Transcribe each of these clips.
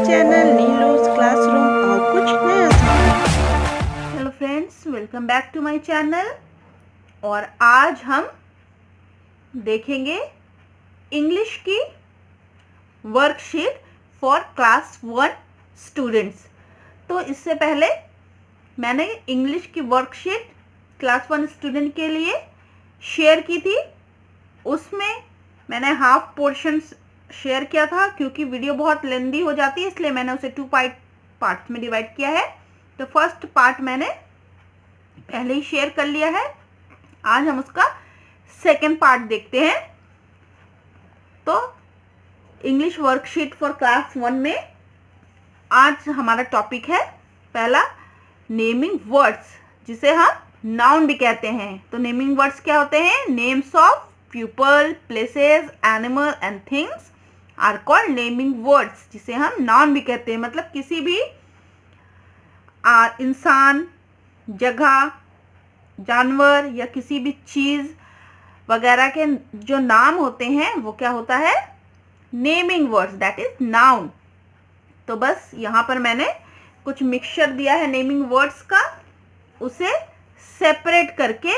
Channel नीलूस classroom और कुछ नया सीखो। Hello friends, welcome back to my channel. और आज हम देखेंगे इंग्लिश की वर्कशीट फॉर क्लास 1 स्टूडेंट्स। तो इससे पहले मैंने इंग्लिश की वर्कशीट क्लास 1 स्टूडेंट के लिए शेयर की थी। उसमें मैंने हाफ पोर्शन शेयर किया था, क्योंकि वीडियो बहुत लेंदी हो जाती है, इसलिए मैंने उसे 2 पार्ट्स में डिवाइड किया है। तो फर्स्ट पार्ट मैंने पहले ही शेयर कर लिया है। आज हम उसका सेकेंड पार्ट देखते हैं। तो इंग्लिश वर्कशीट फॉर क्लास 1 में आज हमारा टॉपिक है पहला, नेमिंग वर्ड्स, जिसे हम नाउन भी कहते हैं। तो नेमिंग वर्ड्स क्या होते हैं? Names of people, places, animal and things are called naming words, जिसे हम नाउन भी कहते हैं। मतलब किसी भी इंसान, जगह, जानवर या किसी भी चीज़ वगैरह के जो नाम होते हैं वो क्या होता है? Naming words, that is noun. तो बस यहाँ पर मैंने कुछ मिक्सचर दिया है नेमिंग वर्ड्स का, उसे सेपरेट करके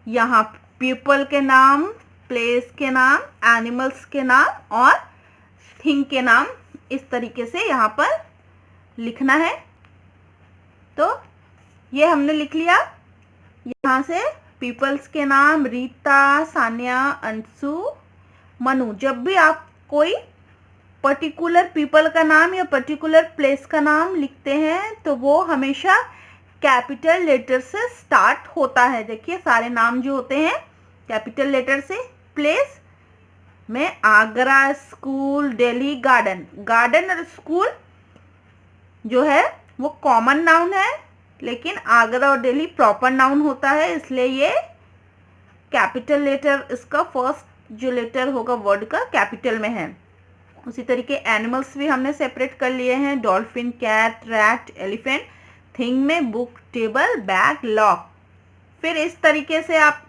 यहाँ पीपल के नाम, प्लेस के नाम, एनिमल्स के नाम और थिंग के नाम इस तरीके से यहाँ पर लिखना है। तो ये हमने लिख लिया। यहाँ से पीपल्स के नाम रीता, सान्या, अंशु, मनु। जब भी आप कोई पर्टिकुलर पीपल का नाम या पर्टिकुलर प्लेस का नाम लिखते हैं तो वो हमेशा कैपिटल लेटर से स्टार्ट होता है। देखिए सारे नाम जो होते हैं कैपिटल लेटर से। प्लेस में Agra, school, Delhi, garden. Garden और स्कूल जो है वो कॉमन नाउन है, लेकिन आगरा और दिल्ली प्रॉपर नाउन होता है, इसलिए ये कैपिटल लेटर, इसका फर्स्ट जो लेटर होगा वर्ड का कैपिटल में है। उसी तरीके एनिमल्स भी हमने सेपरेट कर लिए हैं, dolphin, cat, rat, elephant. Thing में बुक, टेबल, बैग, लॉक। फिर इस तरीके से आप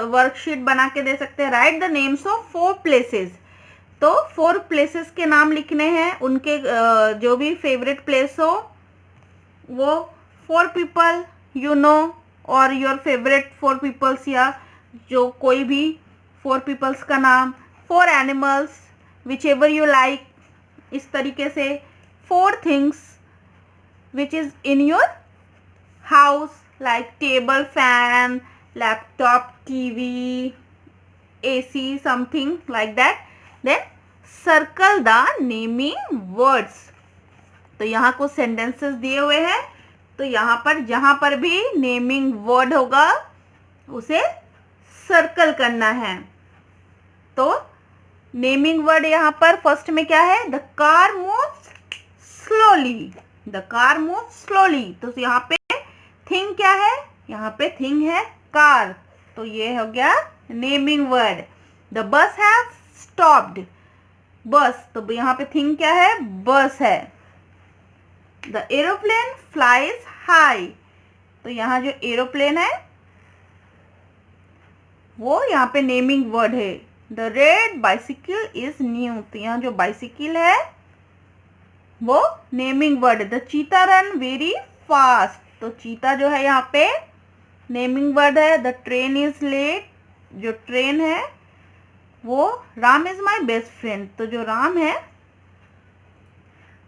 वर्कशीट बना के दे सकते हैं। Right the names of 4 places. तो 4 प्लेसेस के नाम लिखने हैं, उनके जो भी फेवरेट प्लेस हो वो 4 पीपल यू नो, और योर फेवरेट 4 पीपल्स, या जो कोई भी 4 पीपल्स का नाम। 4 animals which ever you like. इस तरीके से 4 things which is in your house, like table, fan, laptop, TV, AC, something like that. Then circle the naming words. तो यहाँ कुछ sentences दिए हुए हैं, तो यहाँ पर जहाँ पर भी नेमिंग वर्ड होगा उसे सर्कल करना है। तो नेमिंग वर्ड यहाँ पर फर्स्ट में क्या है? The car moves slowly. The car moves slowly. तो यहाँ पे थिंग क्या है? यहाँ पे थिंग है कार, तो ये हो गया naming word. The bus have stopped. Bus, तो यहाँ पे थिंग क्या है? बस है। The aeroplane flies high. तो यहाँ जो एरोप्लेन है वो यहाँ पे नेमिंग वर्ड है। The red bicycle is new. तो यहाँ जो बाइसिकल है वो नेमिंग वर्ड है। The cheetah run very fast. तो चीता जो है यहाँ पे नेमिंग वर्ड है। The train is late. जो ट्रेन है वो Ram is my best friend. तो जो राम है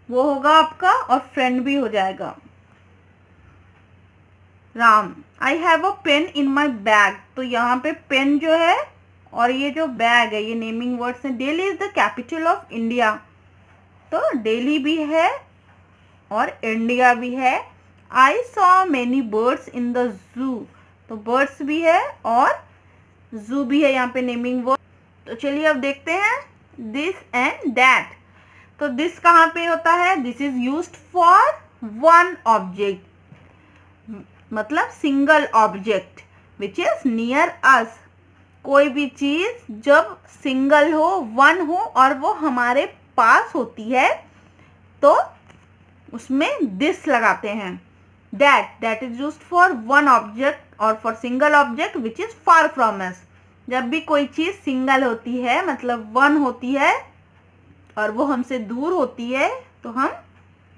वो होगा आपका और फ्रेंड भी हो जाएगा Ram. I have a pain in my bag. तो यहाँ पे पेन जो है और ये जो बैग है ये नेमिंग वर्ड्स हैं। Delhi is the capital of India. तो दिल्ली भी है और इंडिया भी है। I saw many birds in the zoo। तो birds भी है और zoo भी है यहाँ पे नेमिंग वर्ड। तो चलिए अब देखते हैं this and that। तो this कहाँ पे होता है? This is used for one object, मतलब single object which is near us। कोई भी चीज जब सिंगल हो, वन हो और वो हमारे पास होती है तो उसमें this लगाते हैं। that is used for one object or for single object which is far from us। जब भी कोई चीज सिंगल होती है मतलब वन होती है और वो हमसे दूर होती है तो हम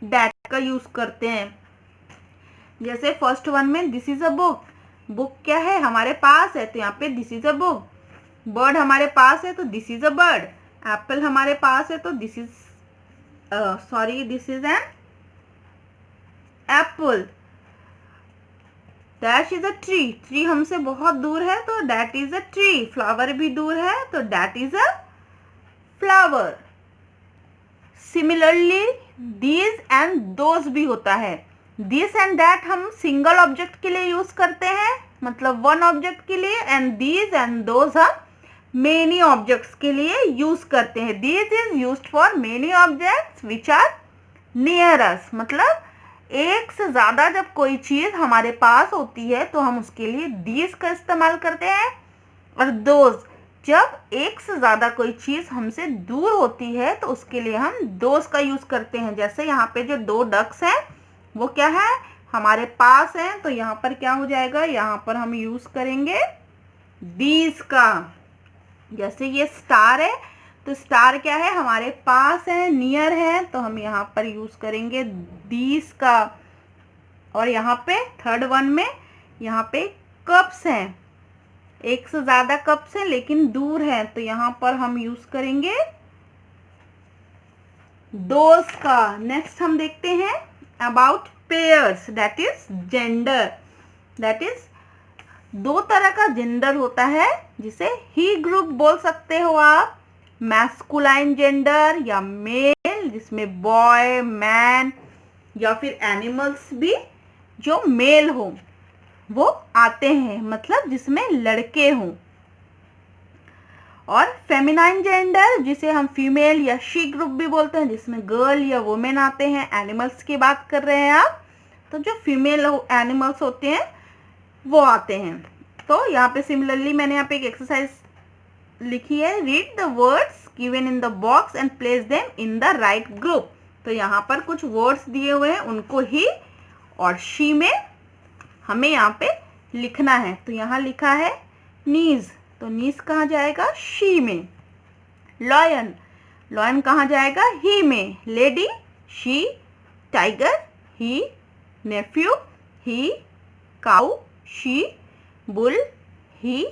that का यूज करते हैं। जैसे फर्स्ट वन में this is a book, book क्या है, हमारे पास है, तो यहाँ पे this is a book. Bird हमारे पास है तो this is a bird. Apple हमारे पास है तो this is this is an apple. Dash is a tree, tree हमसे बहुत दूर है तो that is a tree. Flower भी दूर है तो that is a flower. Similarly these and those भी होता है। दिस एंड दैट हम सिंगल ऑब्जेक्ट के लिए यूज करते हैं, मतलब वन ऑब्जेक्ट के लिए, एंड दीज एंड दोज हम मेनी ऑब्जेक्ट्स के लिए यूज करते हैं। These is used for many objects which are near us, मतलब एक से ज्यादा जब कोई चीज हमारे पास होती है तो हम उसके लिए दीज का इस्तेमाल करते हैं। और दोज, जब एक से ज्यादा कोई चीज हमसे दूर होती है तो उसके लिए हम दोज का यूज करते हैं। जैसे यहाँ पे जो दो डक्स हैं वो क्या है, हमारे पास हैं, तो यहाँ पर क्या हो जाएगा, यहाँ पर हम यूज करेंगे दीज का। जैसे ये स्टार है तो स्टार क्या है, हमारे पास है, नियर है, तो हम यहाँ पर यूज करेंगे दीज का। और यहाँ पे थर्ड वन में यहाँ पे कप्स हैं, एक से ज्यादा कप्स हैं लेकिन दूर हैं, तो यहाँ पर हम यूज करेंगे दोज का। नेक्स्ट हम देखते हैं about pairs, that is gender. That is दो तरह का जेंडर होता है जिसे ही ग्रुप बोल सकते हो आप, मैस्कुलाइन जेंडर या मेल, जिसमें बॉय, मैन या फिर एनिमल्स भी जो मेल हो वो आते हैं, मतलब जिसमें लड़के हों। और फेमिनाइन जेंडर जिसे हम फीमेल या शी ग्रुप भी बोलते हैं, जिसमें गर्ल या वुमेन आते हैं। एनिमल्स की बात कर रहे हैं आप, तो जो फीमेल एनिमल्स होते हैं वो आते हैं। तो यहाँ पे सिमिलरली मैंने यहाँ पे एक एक्सरसाइज लिखी है, read the words given in the box and place them in the right group. तो यहाँ पर कुछ वर्ड्स दिए हुए हैं, उनको ही और शी में हमें यहाँ पे लिखना है। तो यहाँ लिखा है नीज, तो नीज कहाँ जाएगा, शी में। लॉयन, लॉयन कहाँ जाएगा, ही में। Lady, she. Tiger, he. Nephew, he. Cow, she. Bull, he.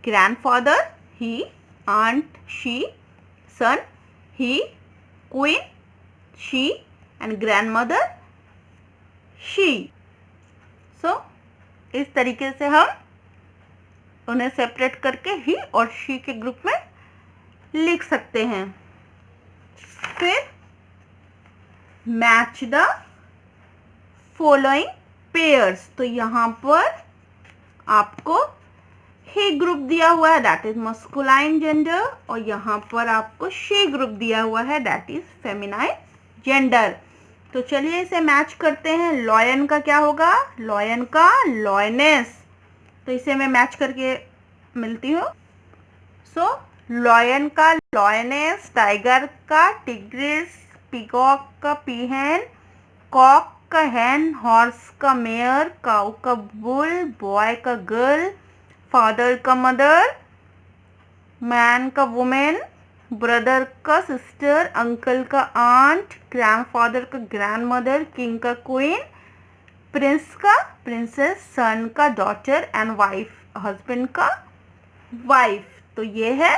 Grandfather, he. Aunt, she. Son, he. Queen, she. And grandmother, she. So इस तरीके से हम उन्हें सेपरेट करके ही और शी के ग्रुप में लिख सकते हैं। फिर मैच द फॉलोइंग पेयर्स, तो यहाँ पर आपको ही ग्रुप दिया हुआ है, दैट इज मस्कुलाइन जेंडर, और यहाँ पर आपको शी ग्रुप दिया हुआ है, दैट इज फेमिनाइन जेंडर। तो चलिए इसे मैच करते हैं। लॉयन का क्या होगा, लॉयन का लॉयनेस, तो इसे मैं मैच करके मिलती हूँ। सो लॉयन का लॉयनेस, टाइगर का टिग्रिस, पीकॉक का पीहेन, कॉक का हैन, हॉर्स का मेयर, काऊ का बुल, बॉय का गर्ल, फादर का मदर, मैन का वुमेन, ब्रदर का सिस्टर, अंकल का आंट, ग्रैंडफादर का ग्रैंडमदर, किंग का क्वीन, प्रिंस का प्रिंसेस, सन का डॉटर एंड वाइफ, हस्बैंड का वाइफ। तो ये है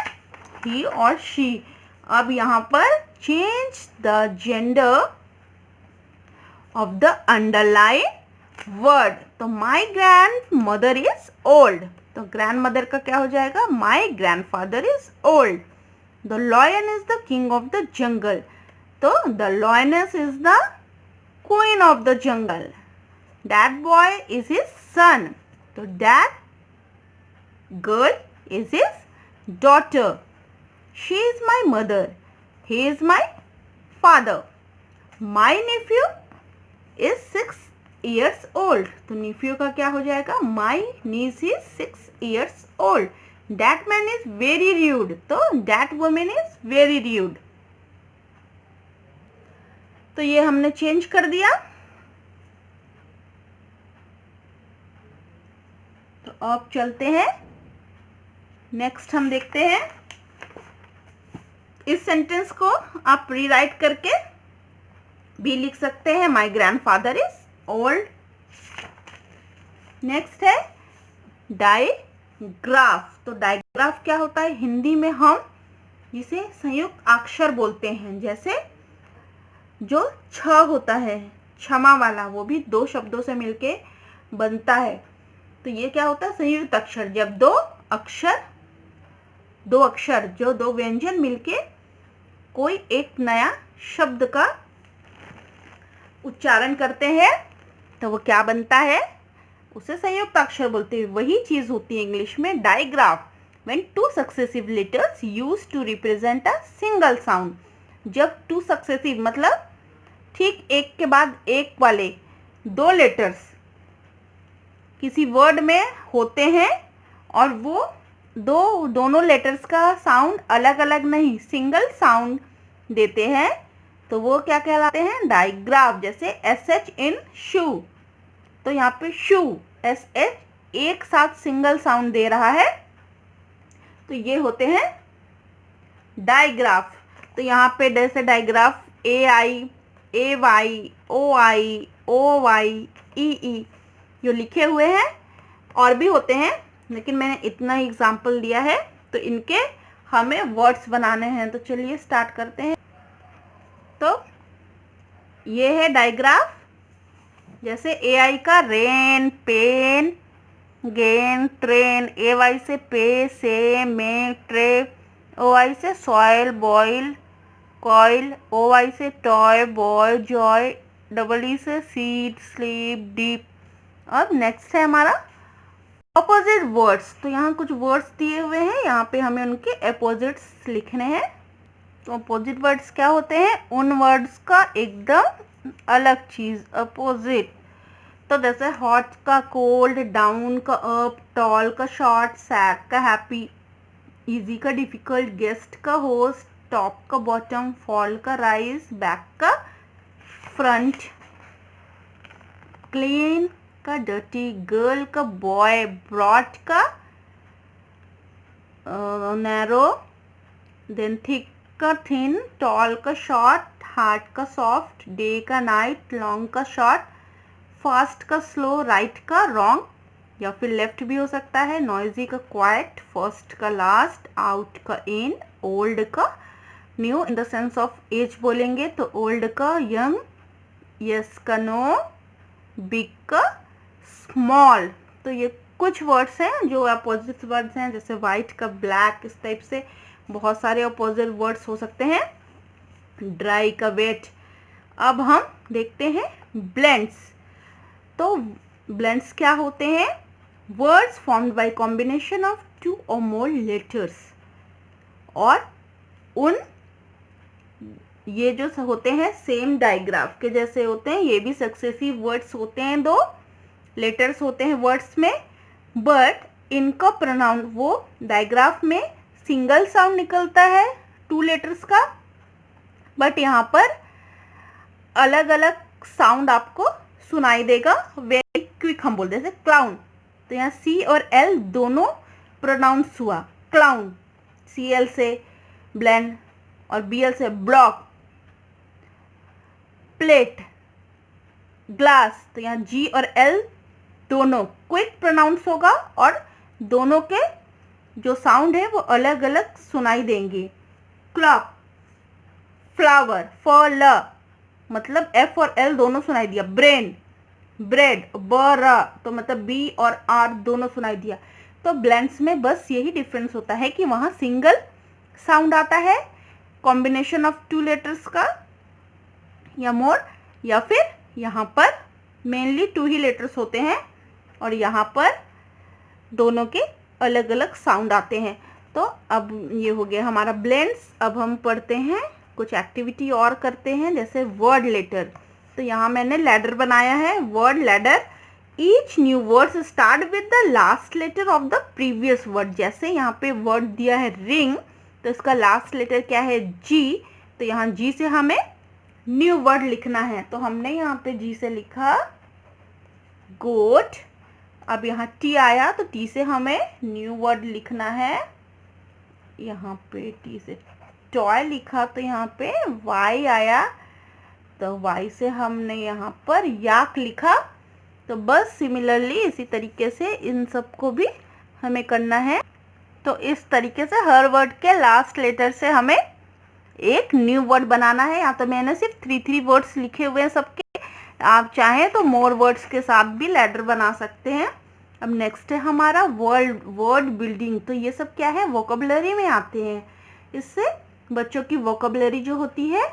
ही और शी। अब यहाँ पर change the gender of the underline word. तो my grand mother is old, तो ग्रैंड मदर का क्या हो जाएगा, my grandfather is old. The lion is the king of the jungle, तो the lioness is the queen of the jungle. That boy is his son, so that girl is his daughter. She is my mother, he is my father. My nephew is 6 years old, तो nephew का क्या हो जाएगा, my niece is 6 years old. That man is very rude, तो that woman is very rude. तो ये हमने change कर दिया। तो अब चलते हैं, नेक्स्ट हम देखते हैं इस सेंटेंस को आप रीराइट करके भी लिख सकते हैं। माई ग्रैंडफादर इज ओल्ड। नेक्स्ट है डाइग्राफ। तो डाइग्राफ क्या होता है? हिंदी में हम जिसे संयुक्त अक्षर बोलते हैं, जैसे जो छ होता है क्षमा वाला, वो भी दो शब्दों से मिलके बनता है। तो ये क्या होता है? संयुक्त अक्षर। जब दो अक्षर जो दो व्यंजन मिलके कोई एक नया शब्द का उच्चारण करते हैं तो वो क्या बनता है? उसे संयुक्त अक्षर बोलते हैं। वही चीज होती है इंग्लिश में digraph. When two successive letters used to represent a single sound. जब टू सक्सेसिव मतलब ठीक एक के बाद एक वाले दो लेटर्स किसी वर्ड में होते हैं और वो दोनों लेटर्स का साउंड अलग अलग नहीं, सिंगल साउंड देते हैं, तो वो क्या कहलाते हैं? डाइग्राफ। जैसे SH इन शू, तो यहाँ पे शू SH एक साथ सिंगल साउंड दे रहा है, तो ये होते हैं डाइग्राफ। तो यहाँ पे जैसे digraph AI, AY, OI, OY, EE जो लिखे हुए हैं, और भी होते हैं, लेकिन मैंने इतना ही एग्जाम्पल दिया है। तो इनके हमें वर्ड्स बनाने हैं, तो चलिए स्टार्ट करते हैं। तो ये है डाइग्राफ। जैसे AI का rain, pen, gain, train, AY से pay, say, may, tray, OI से सॉइल, बॉयल, कॉइल, OY से टॉय, बॉय, जॉय, EE से सीड, स्लीप, डीप। अब नेक्स्ट है हमारा अपोजिट वर्ड्स। तो यहाँ कुछ वर्ड्स दिए हुए हैं, यहाँ पे हमें उनके अपोजिट्स लिखने हैं। तो अपोजिट वर्ड्स क्या होते हैं? उन वर्ड्स का एकदम अलग चीज, अपोजिट। तो जैसे हॉट का कोल्ड, डाउन का अप, टॉल का शॉर्ट, सैड का हैप्पी, इजी का डिफिकल्ट, गेस्ट का होस्ट, टॉप का बॉटम, फॉल का राइज, बैक का फ्रंट, क्लीन का डर्टी, गर्ल का बॉय, ब्रॉड का नैरो, देन थिक का थिन, टॉल का शॉर्ट, हार्ड का सॉफ्ट, डे का नाइट, लॉन्ग का शॉर्ट, फास्ट का स्लो, राइट का रॉन्ग या फिर लेफ्ट भी हो सकता है, नॉइजी का क्वाइट, फर्स्ट का लास्ट, आउट का इन, ओल्ड का new in the sense of age बोलेंगे तो ओल्ड का यंग, यस का नो, बिग का स्मॉल। तो ये कुछ वर्ड्स हैं जो अपोजिट वर्ड्स हैं, जैसे वाइट का ब्लैक, इस टाइप से बहुत सारे अपोजिट वर्ड्स हो सकते हैं। ड्राई का वेट। अब हम देखते हैं ब्लेंड्स। तो ब्लेंड्स क्या होते हैं? Words formed by combination of two और मोर लेटर्स। और उन ये जो होते हैं सेम डाइग्राफ के जैसे होते हैं, ये भी सक्सेसिव वर्ड्स होते हैं, दो लेटर्स होते हैं वर्ड्स में, बट इनका प्रोनाउन वो डाइग्राफ में सिंगल साउंड निकलता है टू लेटर्स का, बट यहाँ पर अलग अलग साउंड आपको सुनाई देगा। वेरी क्विक हम बोलते हैं, जैसे क्लाउन, तो यहाँ C और L दोनों प्रोनाउंस हुआ क्लाउन, CL से ब्लेंड और BL से ब्लॉक। प्लेट, ग्लास, तो यहाँ G और L दोनों क्विक प्रोनाउंस होगा और दोनों के जो साउंड है वो अलग अलग सुनाई देंगे। क्लॉक, फ्लावर, फल, मतलब F और L दोनों सुनाई दिया। ब्रेन, ब्रेड, बर, तो मतलब B और R दोनों सुनाई दिया। तो ब्लेंड्स में बस यही डिफरेंस होता है कि वहाँ सिंगल साउंड आता है कॉम्बिनेशन ऑफ टू लेटर्स का या मोर, या फिर यहाँ पर मेनली टू ही लेटर्स होते हैं और यहाँ पर दोनों के अलग अलग साउंड आते हैं। तो अब ये हो गया हमारा ब्लेंड्स। अब हम पढ़ते हैं कुछ एक्टिविटी और करते हैं, जैसे वर्ड लेटर। तो यहाँ मैंने लैडर बनाया है, word ladder. Each new word start with the last letter of the previous word. जैसे यहाँ पे वर्ड दिया है रिंग, तो इसका लास्ट लेटर क्या है? G। तो यहाँ G से हमें न्यू वर्ड लिखना है, तो हमने यहाँ पे G से लिखा गोट। अब यहाँ T आया तो T से हमें न्यू वर्ड लिखना है। यहाँ पे T से टॉय लिखा तो यहाँ पे Y आया, तो y से हमने यहाँ पर याक लिखा। तो बस सिमिलरली इसी तरीके से इन सबको भी हमें करना है। तो इस तरीके से हर वर्ड के लास्ट लेटर से हमें एक न्यू वर्ड बनाना है। यहाँ तो मैंने सिर्फ 3 वर्ड्स लिखे हुए हैं सबके, आप चाहें तो मोर वर्ड्स के साथ भी लेटर बना सकते हैं। अब नेक्स्ट है हमारा वर्ड बिल्डिंग। तो ये सब क्या है, वोकेबलरी में आते हैं। इससे बच्चों की वोकेबलरी जो होती है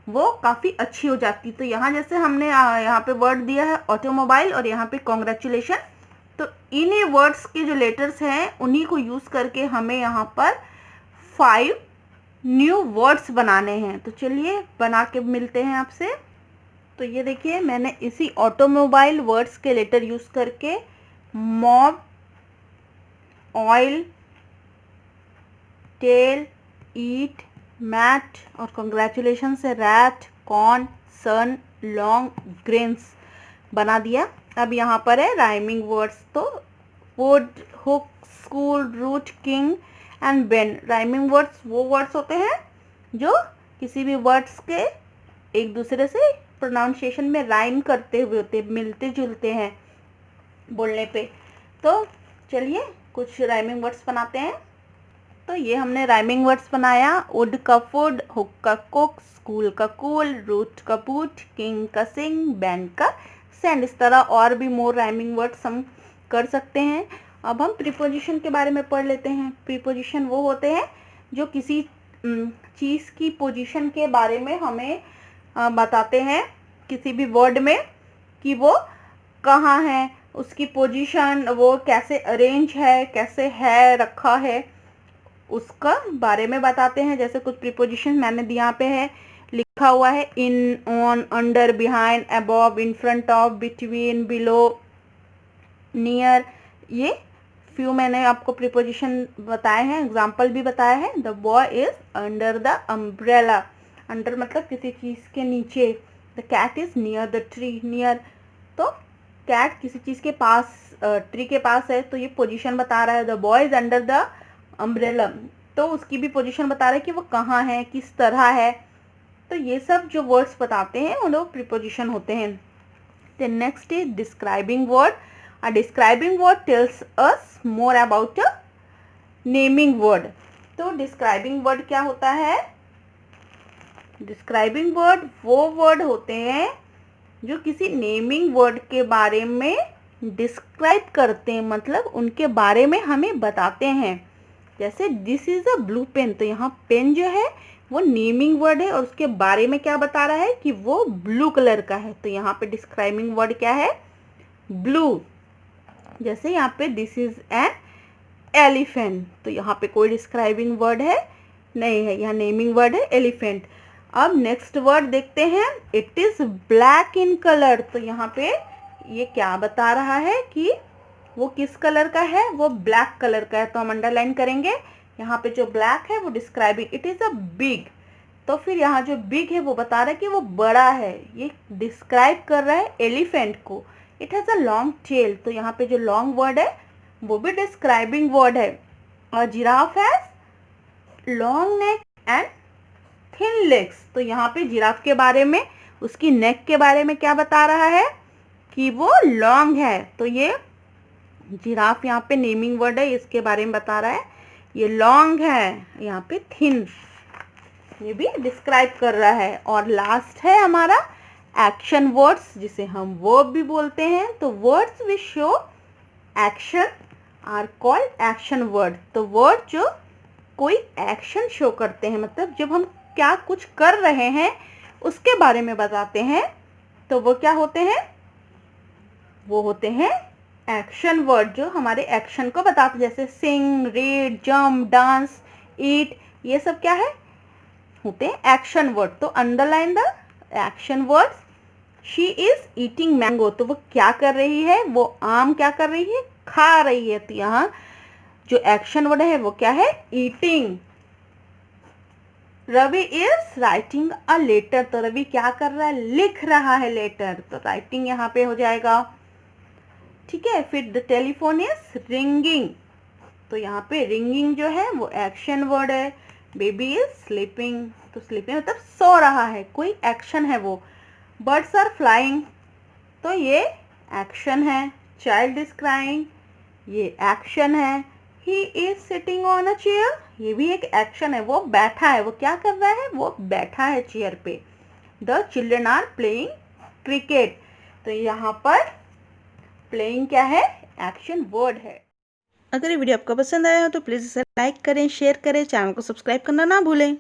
वो काफ़ी अच्छी हो जाती है। तो यहाँ जैसे हमने यहाँ पे वर्ड दिया है ऑटोमोबाइल और यहाँ पे कॉन्ग्रेचुलेशन, तो इन्हीं वर्ड्स के जो लेटर्स हैं उन्हीं को यूज़ करके हमें यहाँ पर 5 न्यू वर्ड्स बनाने हैं। तो चलिए बना के मिलते हैं आपसे। तो ये देखिए मैंने इसी ऑटोमोबाइल वर्ड्स के लेटर यूज़ करके mob, oil, tail, eat, mat और कॉन्ग्रेचुलेशन से rat, corn, sun, long, grains बना दिया। अब यहाँ पर है राइमिंग वर्ड्स। तो wood, hook, school, root, king and ben. Rhyming words वो वर्ड्स होते हैं जो किसी भी वर्ड्स के एक दूसरे से प्रोनाउंसिएशन में राइम करते हुए होते, मिलते जुलते हैं बोलने पे। तो चलिए कुछ राइमिंग वर्ड्स बनाते हैं। तो ये हमने राइमिंग वर्ड्स बनाया, वुड का फूड, हुक का कुक, स्कूल का कूल, रूट का बूट, किंग का सिंग, बैंड का सेंड। इस तरह और भी मोर राइमिंग वर्ड्स हम कर सकते हैं। अब हम प्रीपोजिशन के बारे में पढ़ लेते हैं। प्रीपोजिशन वो होते हैं जो किसी चीज़ की पोजीशन के बारे में हमें बताते हैं किसी भी वर्ड में, कि वो कहाँ है, उसकी पोजीशन, वो कैसे अरेंज है, कैसे है रखा है, उसका बारे में बताते हैं। जैसे कुछ प्रीपोजिशन मैंने यहाँ पे है लिखा हुआ है, in, on, under, behind, above, in front of, between, below, near. ये फ्यू मैंने आपको प्रीपोजिशन बताए हैं, एग्जाम्पल भी बताया है। The boy is under the umbrella. Under मतलब किसी चीज़ के नीचे। The cat is near the tree. Near तो कैट किसी चीज़ के पास, ट्री के पास है, तो ये पोजीशन बता रहा है। The boy is under the umbrella, तो उसकी भी पोजीशन बता रहा है कि वो कहाँ है, किस तरह है। तो ये सब जो वर्ड्स बताते हैं वो लोग प्रीपोजिशन होते हैं। Then next is describing word. A describing word tells us more about a naming word. तो describing word क्या होता है? describing word वो word होते हैं जो किसी naming word के बारे में describe करते हैं, मतलब उनके बारे में हमें बताते हैं। जैसे this is a blue pen, तो यहाँ पेन जो है वो नेमिंग वर्ड है और उसके बारे में क्या बता रहा है कि वो ब्लू कलर का है। तो यहाँ पे डिस्क्राइबिंग वर्ड क्या है? ब्लू। जैसे यहाँ पे दिस इज एन एलिफेंट, तो यहाँ पे कोई डिस्क्राइबिंग वर्ड है नहीं है, यहाँ नेमिंग वर्ड है एलिफेंट। अब नेक्स्ट वर्ड देखते हैं, it is black in colour. तो यहाँ पे ये क्या बता रहा है कि वो किस कलर का है? वो ब्लैक कलर का है। तो हम अंडरलाइन करेंगे, यहाँ पे जो ब्लैक है वो describing, it is a big. तो फिर यहाँ जो बिग है वो बता रहा है कि वो बड़ा है, ये डिस्क्राइब कर रहा है एलिफेंट को। It has a long tail, तो यहाँ पे जो लॉन्ग वर्ड है वो भी डिस्क्राइबिंग वर्ड है। और giraffe has long neck and thin legs, तो यहाँ पे जिराफ के बारे में, उसकी नेक के बारे में क्या बता रहा है कि वो लॉन्ग है। तो ये जिराफ यहाँ पे नेमिंग वर्ड है, इसके बारे में बता रहा है ये लॉन्ग है, यहाँ पे थिन, ये भी डिस्क्राइब कर रहा है। और लास्ट है हमारा एक्शन वर्ड्स, जिसे हम वर्ब भी बोलते हैं। तो words which show action are called action word. तो वर्ड जो कोई एक्शन शो करते हैं, मतलब जब हम क्या कुछ कर रहे हैं उसके बारे में बताते हैं, तो वो क्या होते हैं? वो होते हैं एक्शन वर्ड, जो हमारे एक्शन को बताते हैं। जैसे सिंग, रीड, जंप, डांस, ईट, ये सब क्या है? होते हैं एक्शन वर्ड। तो underline the action words. She is eating mango, तो वो क्या कर रही है? वो आम क्या कर रही है? खा रही है। तो यहाँ जो एक्शन वर्ड है वो क्या है? Eating. Ravi is writing a letter, तो रवि क्या कर रहा है? लिख रहा है लेटर, तो राइटिंग यहाँ पे हो जाएगा। ठीक है, फिर द टेलीफोन इज रिंगिंग, तो यहाँ पे रिंगिंग जो है वो एक्शन वर्ड है। बेबी इज स्लीपिंग, तो स्लीपिंग मतलब सो रहा है, कोई एक्शन है वो। बर्ड्स आर फ्लाइंग, तो ये एक्शन है। चाइल्ड इज क्राइंग, ये एक्शन है। He is sitting on a chair, ये भी एक एक्शन है, वो बैठा है। वो क्या कर रहा है? वो बैठा है चेयर पे। The children are playing cricket, तो यहाँ पर प्लेइंग क्या है? एक्शन वर्ड है। अगर ये वीडियो आपको पसंद आया हो तो प्लीज़ इसे लाइक करें, शेयर करें, चैनल को सब्सक्राइब करना ना भूलें।